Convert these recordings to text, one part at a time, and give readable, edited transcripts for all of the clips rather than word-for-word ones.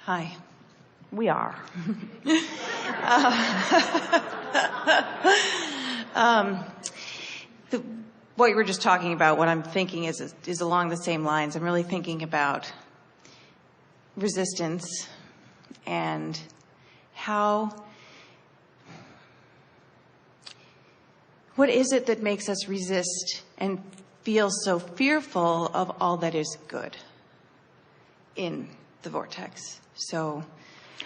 Hi. We are. What you were just talking about, what I'm thinking is along the same lines. I'm really thinking about resistance and what is it that makes us resist and feel so fearful of all that is good in the vortex? So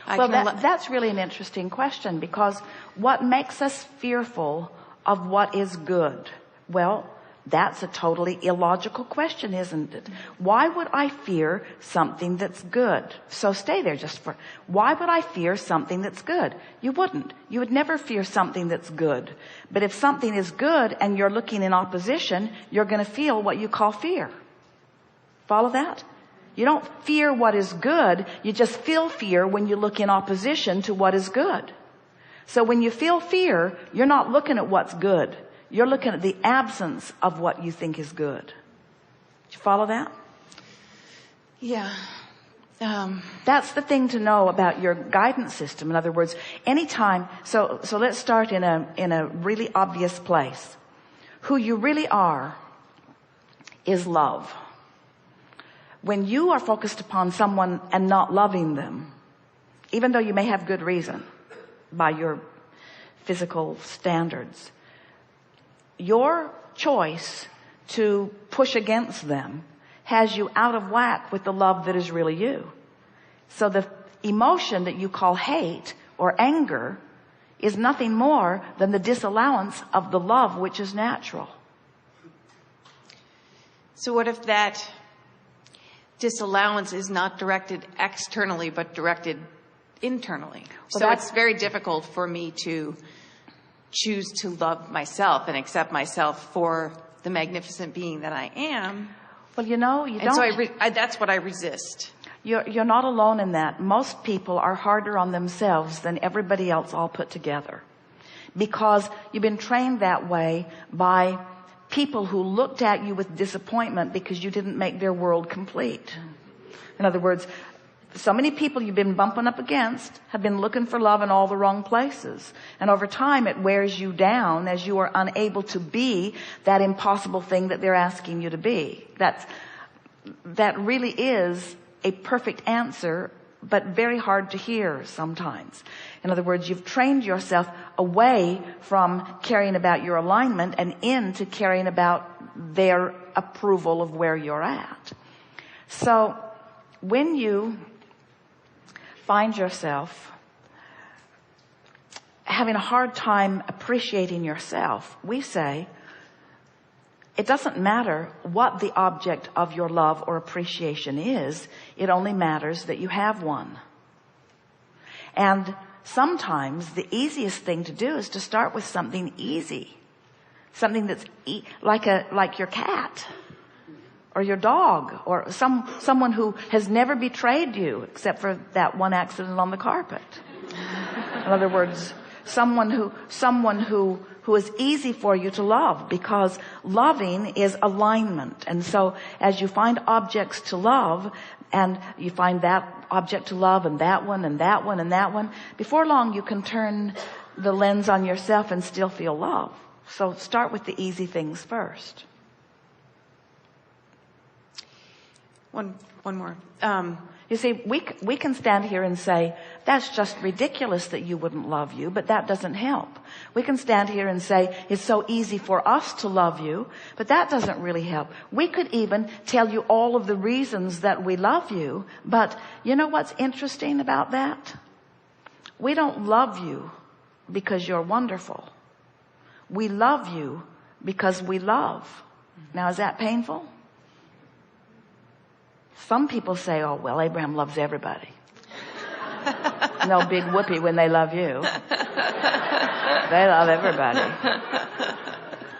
that's really an interesting question, because what makes us fearful of what is good? Well, that's a totally illogical question, isn't it? Why would I fear something that's good? So stay there why would I fear something that's good? You wouldn't. You would never fear something that's good. But if something is good and you're looking in opposition, you're going to feel what you call fear. Follow that? You don't fear what is good. You just feel fear when you look in opposition to what is good. So when you feel fear, you're not looking at what's good. You're looking at the absence of what you think is good. Did you follow that? Yeah. That's the thing to know about your guidance system. In other words, anytime, so let's start in a really obvious place. Who you really are is love. When you are focused upon someone and not loving them, even though you may have good reason by your physical standards, your choice to push against them has you out of whack with the love that is really you. So the emotion that you call hate or anger is nothing more than the disallowance of the love which is natural. So what if that disallowance is not directed externally but directed internally? Well, so it's very difficult for me to choose to love myself and accept myself for the magnificent being that I am. Well, you don't. So that's what I resist. You're not alone in that. Most people are harder on themselves than everybody else all put together, because you've been trained that way by people who looked at you with disappointment because you didn't make their world complete. In other words, so many people you've been bumping up against have been looking for love in all the wrong places. And over time, it wears you down as you are unable to be that impossible thing that they're asking you to be. That really is a perfect answer, but very hard to hear sometimes. In other words, you've trained yourself away from caring about your alignment and into caring about their approval of where you're at. So when you find yourself having a hard time appreciating yourself, we say it doesn't matter what the object of your love or appreciation is. It only matters that you have one. And sometimes the easiest thing to do is to start with something easy, something that's like your cat or your dog, or someone who has never betrayed you except for that one accident on the carpet. In other words, someone who is easy for you to love, because loving is alignment. And so as you find objects to love, and you find that object to love and that one and that one and that one, before long you can turn the lens on yourself and still feel love. So start with the easy things first. One more. You see, we can stand here and say, that's just ridiculous that you wouldn't love you, but that doesn't help. We can stand here and say, it's so easy for us to love you, but that doesn't really help. We could even tell you all of the reasons that we love you, but you know what's interesting about that? We don't love you because you're wonderful. We love you because we love. Now, is that painful? Some people say, oh, well, Abraham loves everybody. No big whoopee when they love you. They love everybody.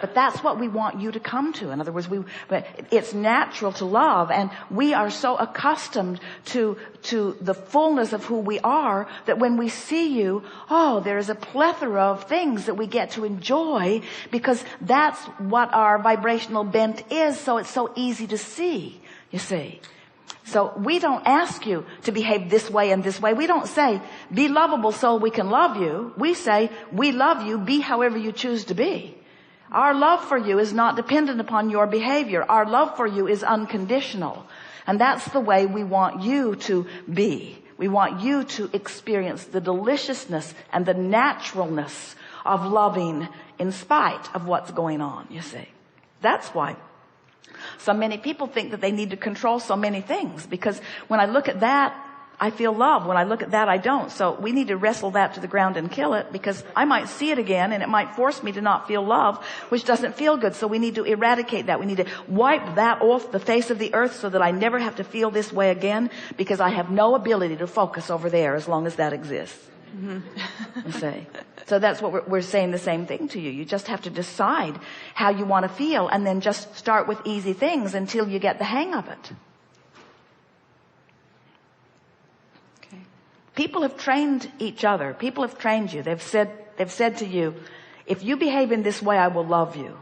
But that's what we want you to come to. In other words, it's natural to love, and we are so accustomed to the fullness of who we are that when we see you, there is a plethora of things that we get to enjoy, because that's what our vibrational bent is. So it's so easy to see, you see. So we don't ask you to behave this way and this way. We don't say, be lovable so we can love you. We say, we love you, be however you choose to be. Our love for you is not dependent upon your behavior. Our love for you is unconditional. And that's the way we want you to be. We want you to experience the deliciousness and the naturalness of loving in spite of what's going on, you see. That's why so many people think that they need to control so many things, because when I look at that, I feel love. When I look at that, I don't. So we need to wrestle that to the ground and kill it, because I might see it again and it might force me to not feel love, which doesn't feel good. So we need to eradicate that. We need to wipe that off the face of the earth so that I never have to feel this way again, because I have no ability to focus over there as long as that exists. You see. So that's what we're saying, the same thing to you. You just have to decide how you want to feel, and then just start with easy things until you get the hang of it. Okay. People have trained each other. People have trained you. They've said to you, if you behave in this way, I will love you.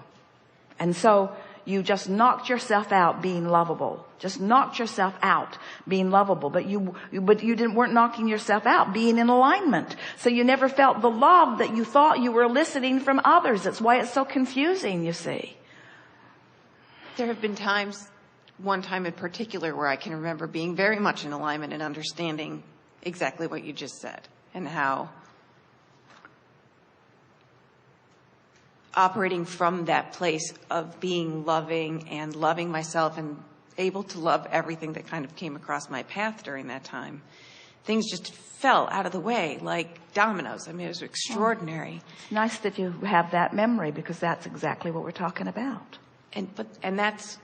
And so you just knocked yourself out being lovable. Just knocked yourself out being lovable. But you weren't knocking yourself out being in alignment. So you never felt the love that you thought you were eliciting from others. That's why it's so confusing, you see. There have been times, one time in particular, where I can remember being very much in alignment and understanding exactly what you just said, and how operating from that place of being loving and loving myself and able to love everything that kind of came across my path during that time, things just fell out of the way like dominoes. I mean, it was extraordinary. It's nice that you have that memory, because that's exactly what we're talking about. And that's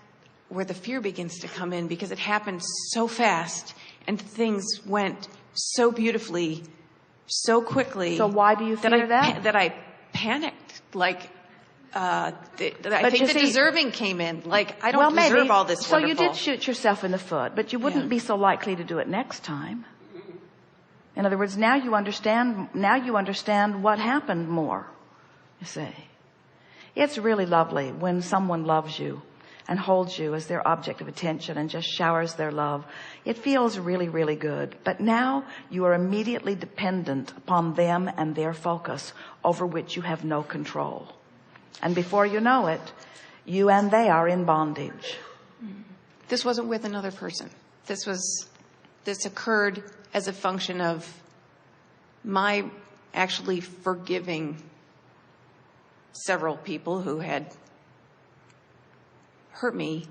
where the fear begins to come in, because it happened so fast and things went so beautifully, so quickly. So why do you fear that? That I panicked. Like, I think the deserving came in. Like, I don't deserve all this So wonderful. you did shoot yourself in the foot, but you wouldn't be so likely to do it next time. In other words, now you understand what happened more, you see. It's really lovely when someone loves you and holds you as their object of attention and just showers their love. It feels really, really good. But now you are immediately dependent upon them and their focus, over which you have no control. And before you know it, you and they are in bondage. This wasn't with another person. This occurred as a function of my actually forgiving several people who had hurt me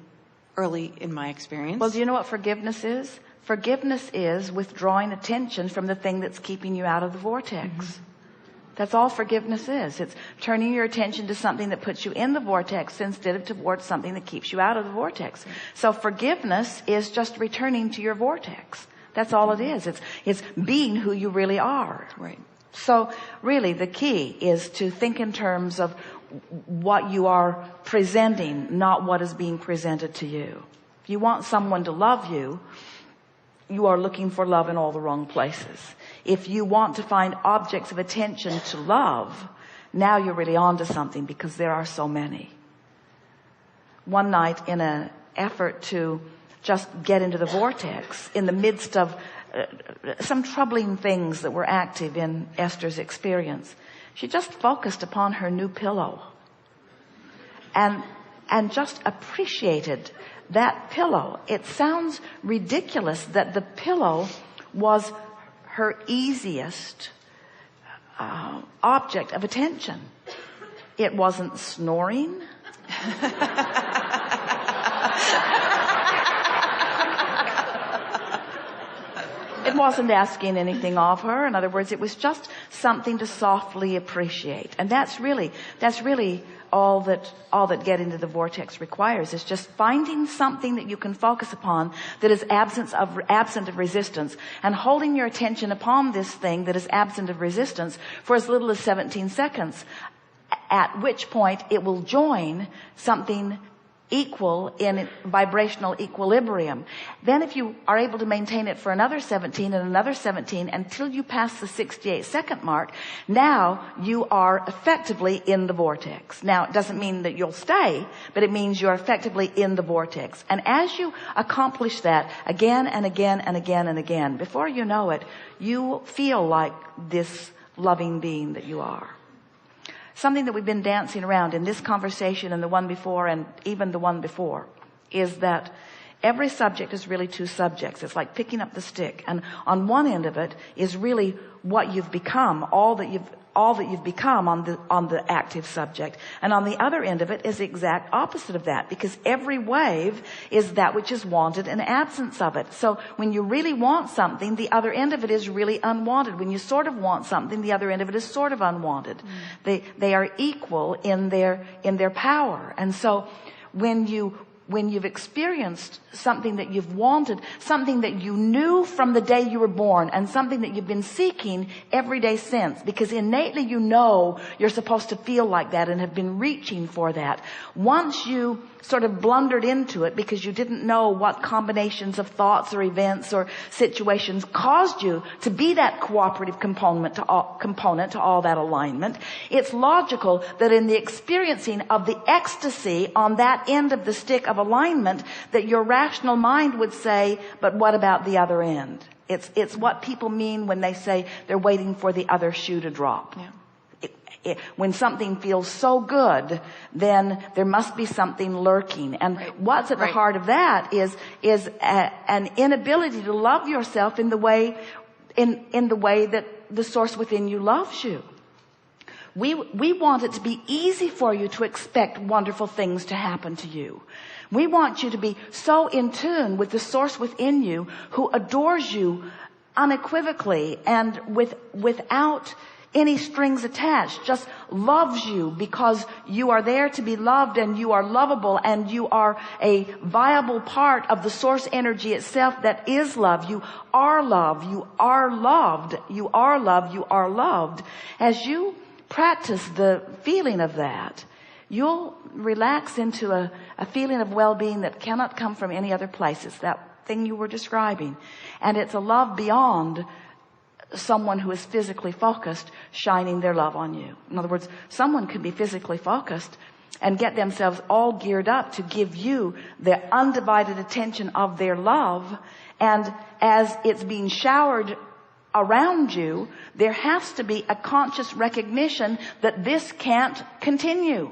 early in my experience. Well, do you know what forgiveness is? Forgiveness is withdrawing attention from the thing that's keeping you out of the vortex. Mm-hmm. That's all forgiveness is. It's turning your attention to something that puts you in the vortex instead of towards something that keeps you out of the vortex. So forgiveness is just returning to your vortex. That's all it is. It's being who you really are. Right. So really the key is to think in terms of what you are presenting, not what is being presented to you. If you want someone to love you, you are looking for love in all the wrong places. If you want to find objects of attention to love, now you're really onto something, because there are so many. One night, in an effort to just get into the vortex, in the midst of some troubling things that were active in Esther's experience, she just focused upon her new pillow and just appreciated that pillow. It sounds ridiculous that the pillow was her easiest object of attention. It wasn't snoring. It wasn't asking anything of her. In other words, it was just something to softly appreciate. And that's really all that get into the vortex requires, is just finding something that you can focus upon that is absent of resistance, and holding your attention upon this thing that is absent of resistance for as little as 17 seconds, at which point it will join something equal in vibrational equilibrium. Then if you are able to maintain it for another 17 and another 17 until you pass the 68-second mark, now you are effectively in the vortex. Now, it doesn't mean that you'll stay, but it means you're effectively in the vortex. And as you accomplish that again and again and again and again, before you know it, you feel like this loving being that you are. Something that we've been dancing around in this conversation and the one before and even the one before is that every subject is really two subjects. It's like picking up the stick. And on one end of it is really what you've become, all that you've become on the active subject. And on the other end of it is the exact opposite of that, because every wave is that which is wanted and absence of it. So when you really want something, the other end of it is really unwanted. When you sort of want something, the other end of it is sort of unwanted. They are equal in their power. And so when you've experienced something that you've wanted, something that you knew from the day you were born, and something that you've been seeking every day since, because innately you know you're supposed to feel like that and have been reaching for that. Once you sort of blundered into it because you didn't know what combinations of thoughts or events or situations caused you to be that cooperative component to all that alignment, it's logical that in the experiencing of the ecstasy on that end of the stick of alignment, that your rational mind would say, but what about the other end? It's what people mean when they say they're waiting for the other shoe to drop. Yeah. When something feels so good, then there must be something lurking. And what's at the heart of that is an inability to love yourself in the way that the source within you loves you. We want it to be easy for you to expect wonderful things to happen to you. We want you to be so in tune with the source within you who adores you unequivocally and without any strings attached, just loves you because you are there to be loved and you are lovable and you are a viable part of the source energy itself that is love. You are love. You are loved. You are loved. You are loved. As you practice the feeling of that, you'll relax into a feeling of well-being that cannot come from any other place. It's that thing you were describing. And it's a love beyond someone who is physically focused shining their love on you. In other words, someone could be physically focused and get themselves all geared up to give you the undivided attention of their love. And as it's being showered around you, there has to be a conscious recognition that this can't continue.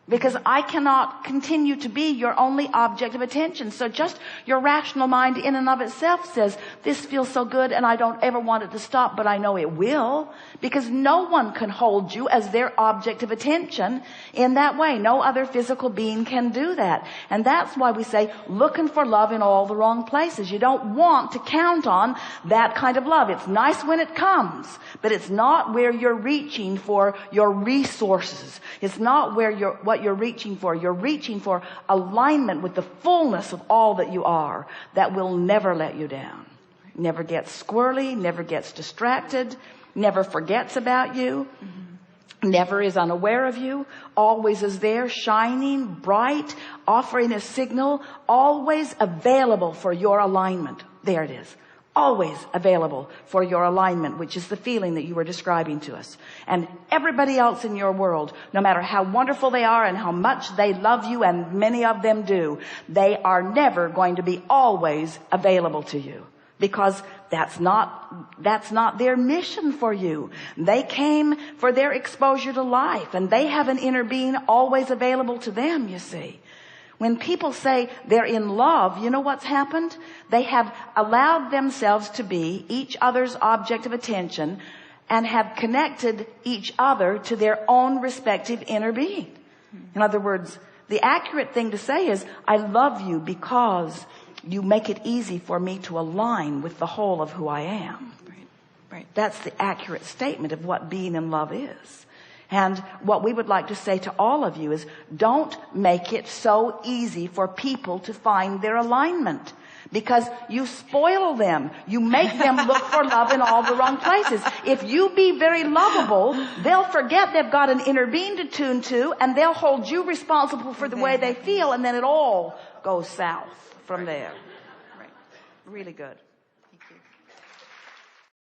Because I cannot continue to be your only object of attention. So just your rational mind in and of itself says, this feels so good and I don't ever want it to stop, but I know it will. Because no one can hold you as their object of attention in that way. No other physical being can do that. And that's why we say, looking for love in all the wrong places. You don't want to count on that kind of love. It's nice when it comes, but it's not where you're reaching for your resources. It's not where what you're reaching for. You're reaching for alignment with the fullness of all that you are, that will never let you down. Never gets squirrely, never gets distracted, never forgets about you, never is unaware of you, always is there, shining, bright, offering a signal, always available for your alignment. There it is. Always available for your alignment, which is the feeling that you were describing to us. And everybody else in your world, no matter how wonderful they are and how much they love you, and many of them do, they are never going to be always available to you. Because that's not their mission for you. They came for their exposure to life, and they have an inner being always available to them, you see. When people say they're in love, you know what's happened? They have allowed themselves to be each other's object of attention and have connected each other to their own respective inner being. In other words, the accurate thing to say is, I love you because you make it easy for me to align with the whole of who I am. Right. That's the accurate statement of what being in love is. And what we would like to say to all of you is, don't make it so easy for people to find their alignment. because you spoil them. You make them look for love in all the wrong places. If you be very lovable, they'll forget they've got an inner being to tune to, and they'll hold you responsible for the way they feel, and then it all goes south from there. Right. Really good.